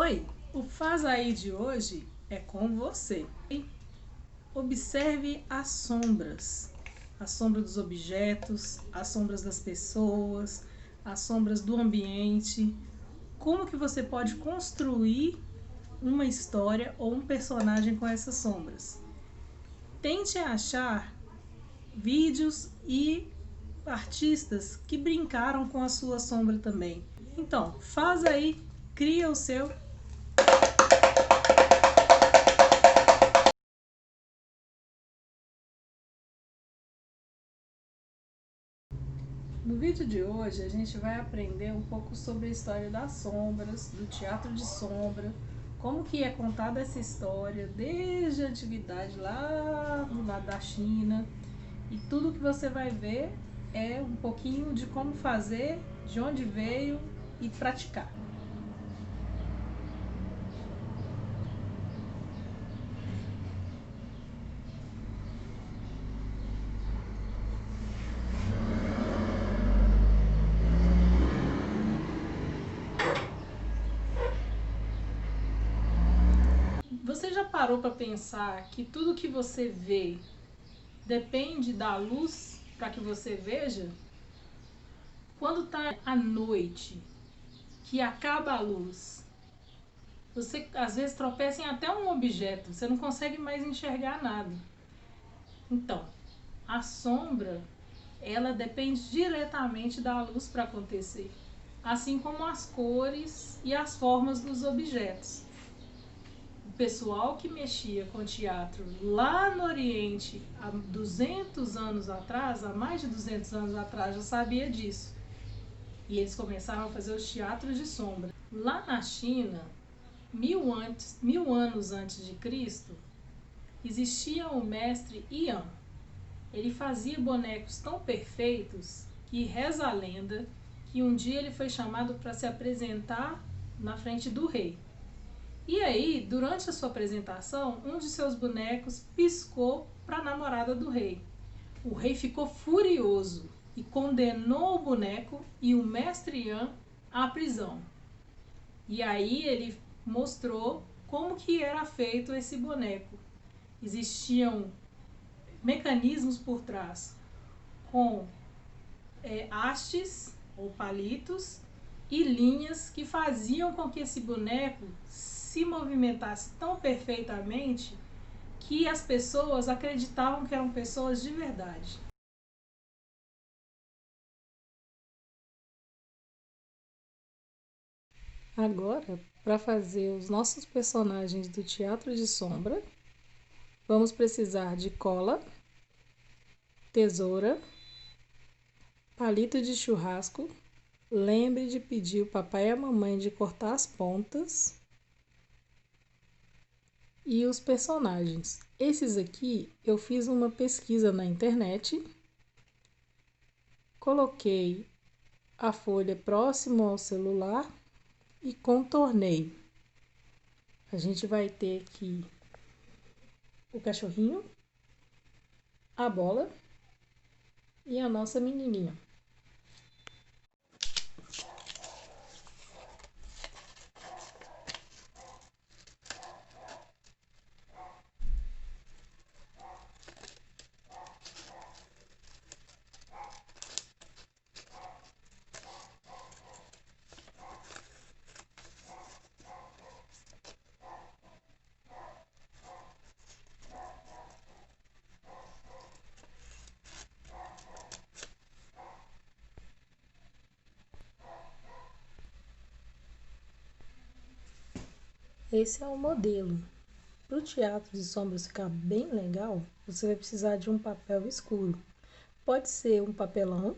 Oi, o Faz Aí de hoje é com você. Observe as sombras. A sombra dos objetos, as sombras das pessoas, as sombras do ambiente. Como que você pode construir uma história ou um personagem com essas sombras? Tente achar vídeos e artistas que brincaram com a sua sombra também. Então, faz aí, cria o seu. No vídeo de hoje a gente vai aprender um pouco sobre a história das sombras, do teatro de sombra, como que é contada essa história desde a antiguidade lá do lado da China, e tudo que você vai ver é um pouquinho de como fazer, de onde veio e praticar. Você já parou para pensar que tudo que você vê depende da luz para que você veja? Quando está à noite, que acaba a luz, você às vezes tropeça em até um objeto, você não consegue mais enxergar nada. Então, a sombra, ela depende diretamente da luz para acontecer, assim como as cores e as formas dos objetos. O pessoal que mexia com teatro lá no Oriente há 200 anos atrás, há mais de 200 anos atrás, já sabia disso. E eles começaram a fazer os teatros de sombra. Lá na China, mil anos antes de Cristo, existia o mestre Yan. Ele fazia bonecos tão perfeitos que reza a lenda que um dia ele foi chamado para se apresentar na frente do rei. E aí, durante a sua apresentação, um de seus bonecos piscou para a namorada do rei. O rei ficou furioso e condenou o boneco e o mestre Yan à prisão. E aí ele mostrou como que era feito esse boneco. Existiam mecanismos por trás com hastes ou palitos e linhas que faziam com que esse boneco se movimentasse tão perfeitamente que as pessoas acreditavam que eram pessoas de verdade. Agora, para fazer os nossos personagens do teatro de sombra, vamos precisar de cola, tesoura, palito de churrasco. Lembre de pedir o papai e a mamãe de cortar as pontas. E os personagens. Esses aqui eu fiz uma pesquisa na internet. Coloquei a folha próximo ao celular e contornei. A gente vai ter aqui o cachorrinho, a bola e a nossa menininha. Esse é o modelo. Para o teatro de sombras ficar bem legal, você vai precisar de um papel escuro. Pode ser um papelão,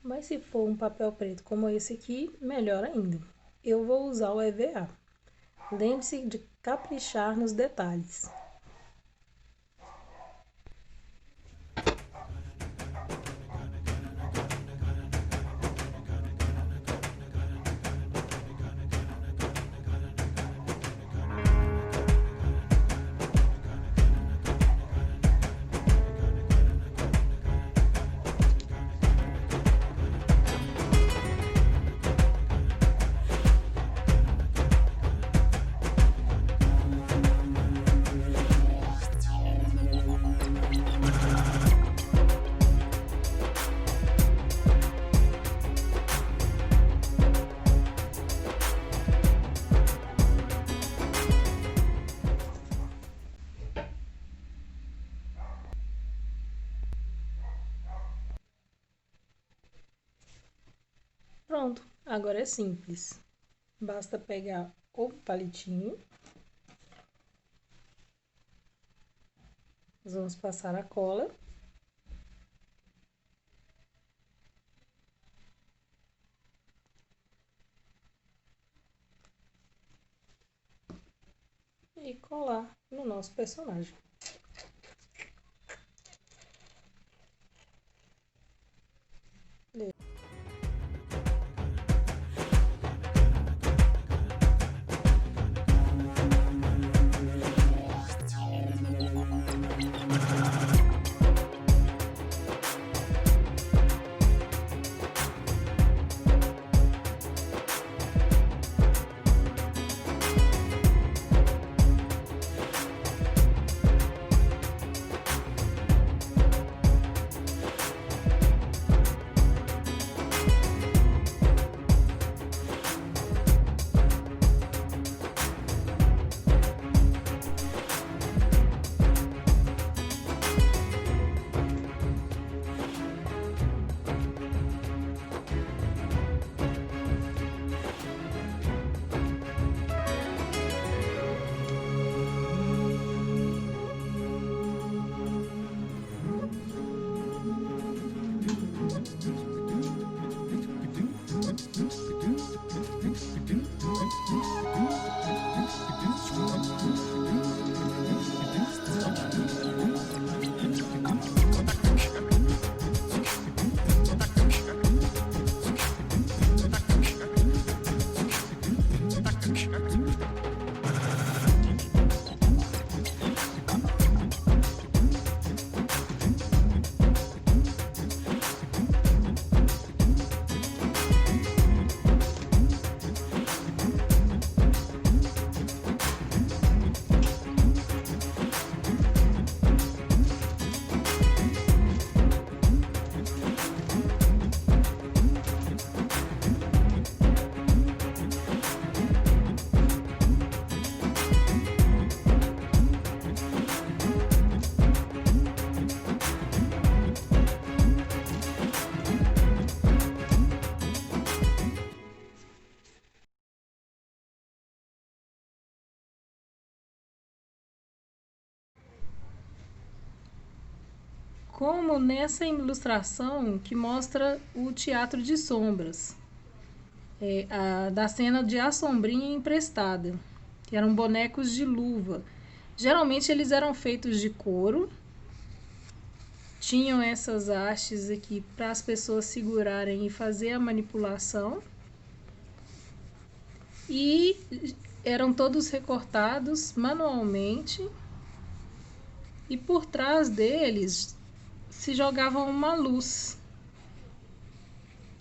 mas se for um papel preto como esse aqui, melhor ainda. Eu vou usar o EVA. Lembre-se de caprichar nos detalhes. Pronto, agora é simples. Basta pegar o palitinho. Nós vamos passar a cola. E colar no nosso personagem. Como nessa ilustração que mostra o teatro de sombras, da cena de A Sombrinha Emprestada, que eram bonecos de luva. Geralmente eles eram feitos de couro, tinham essas hastes aqui para as pessoas segurarem e fazer a manipulação, e eram todos recortados manualmente, e por trás deles se jogava uma luz.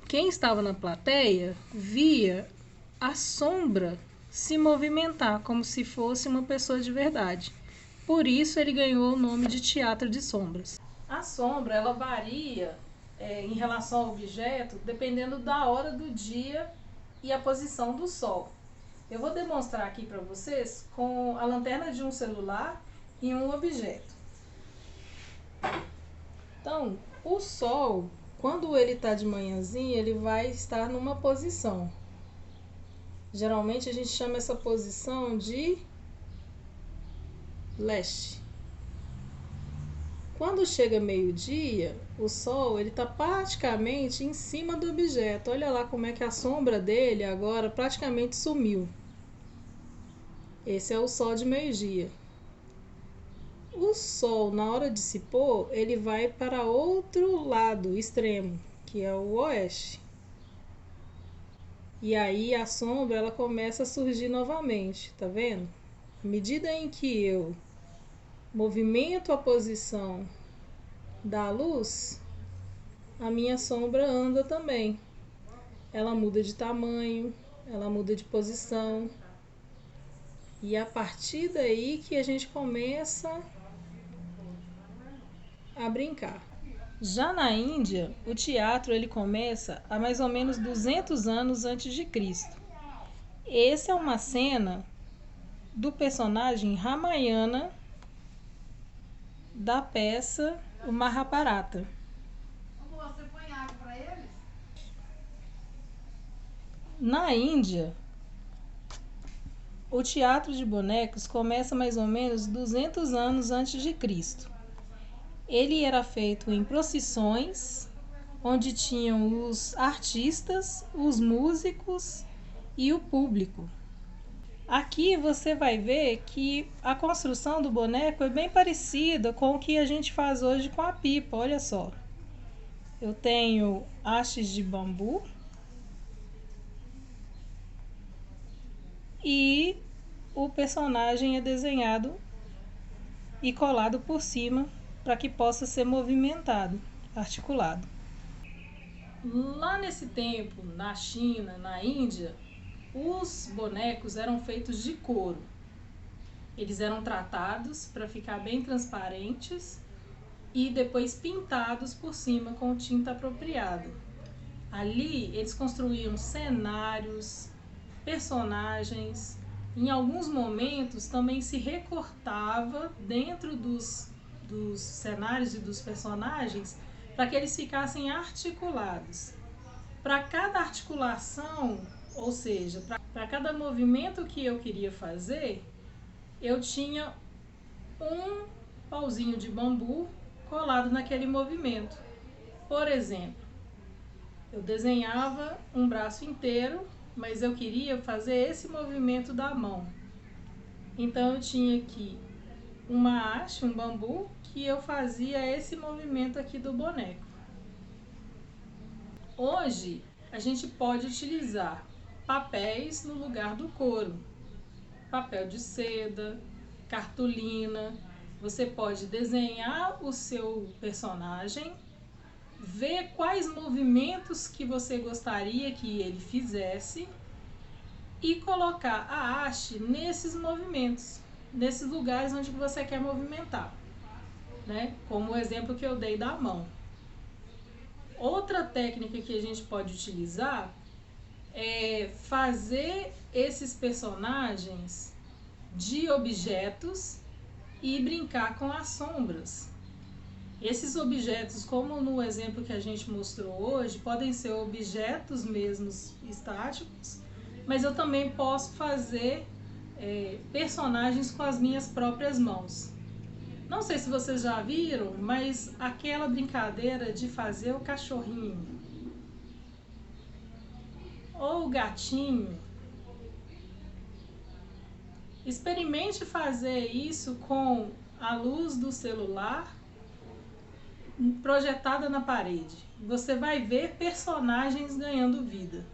Quem estava na plateia via a sombra se movimentar como se fosse uma pessoa de verdade. Por isso ele ganhou o nome de teatro de sombras. A sombra ela varia em relação ao objeto dependendo da hora do dia e a posição do sol. Eu vou demonstrar aqui para vocês com a lanterna de um celular e um objeto. Então, o sol, quando ele está de manhãzinha, ele vai estar numa posição. Geralmente a gente chama essa posição de leste. Quando chega meio-dia, o sol ele está praticamente em cima do objeto. Olha lá como é que a sombra dele agora praticamente sumiu. Esse é o sol de meio-dia. O sol, na hora de se pôr, ele vai para outro lado extremo, que é o oeste. E aí a sombra ela começa a surgir novamente, tá vendo? À medida em que eu movimento a posição da luz, a minha sombra anda também. Ela muda de tamanho, ela muda de posição. E é a partir daí que a gente começa a brincar. Já na Índia, o teatro ele começa há mais ou menos 200 anos antes de Cristo. Essa é uma cena do personagem Ramayana da peça o Mahabharata. Você põe água para eles? Na Índia, o teatro de bonecos começa mais ou menos 200 anos antes de Cristo. Ele era feito em procissões, onde tinham os artistas, os músicos e o público. Aqui você vai ver que a construção do boneco é bem parecida com o que a gente faz hoje com a pipa, olha só. Eu tenho hastes de bambu e o personagem é desenhado e colado por cima para que possa ser movimentado, articulado. Lá nesse tempo, na China, na Índia, os bonecos eram feitos de couro. Eles eram tratados para ficar bem transparentes e depois pintados por cima com tinta apropriada. Ali eles construíam cenários, personagens. Em alguns momentos também se recortava dentro dos cenários e dos personagens para que eles ficassem articulados. Para cada articulação, ou seja, para cada movimento que eu queria fazer, eu tinha um pauzinho de bambu colado naquele movimento. Por exemplo, eu desenhava um braço inteiro, mas eu queria fazer esse movimento da mão. Então eu tinha aqui uma haste, um bambu, que eu fazia esse movimento aqui do boneco. Hoje a gente pode utilizar papéis no lugar do couro, papel de seda, cartolina. Você pode desenhar o seu personagem, ver quais movimentos que você gostaria que ele fizesse e colocar a haste nesses movimentos, nesses lugares onde você quer movimentar, né? Como o exemplo que eu dei da mão. Outra técnica que a gente pode utilizar é fazer esses personagens de objetos e brincar com as sombras. Esses objetos, como no exemplo que a gente mostrou hoje, podem ser objetos mesmos estáticos, mas eu também posso fazer personagens com as minhas próprias mãos. Não sei se vocês já viram, mas aquela brincadeira de fazer o cachorrinho ou o gatinho. Experimente fazer isso com a luz do celular projetada na parede. Você vai ver personagens ganhando vida.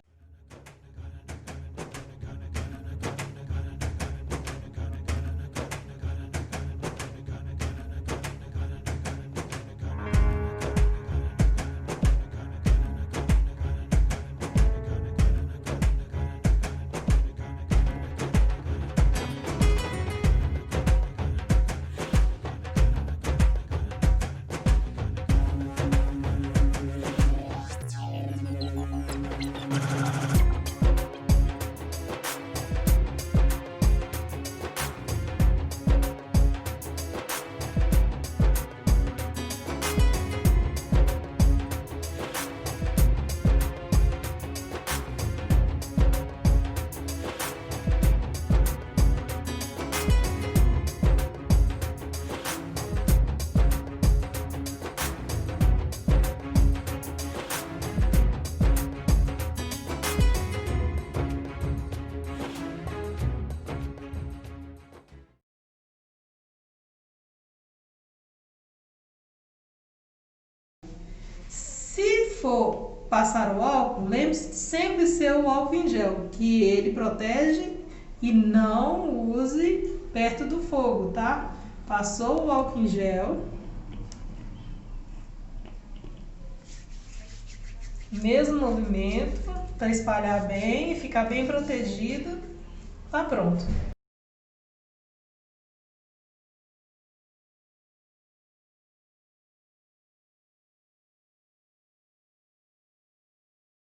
Se for passar o álcool, lembre-se de sempre ser o álcool em gel, que ele protege e não use perto do fogo, tá? Passou o álcool em gel, mesmo movimento, para espalhar bem e ficar bem protegido, tá pronto.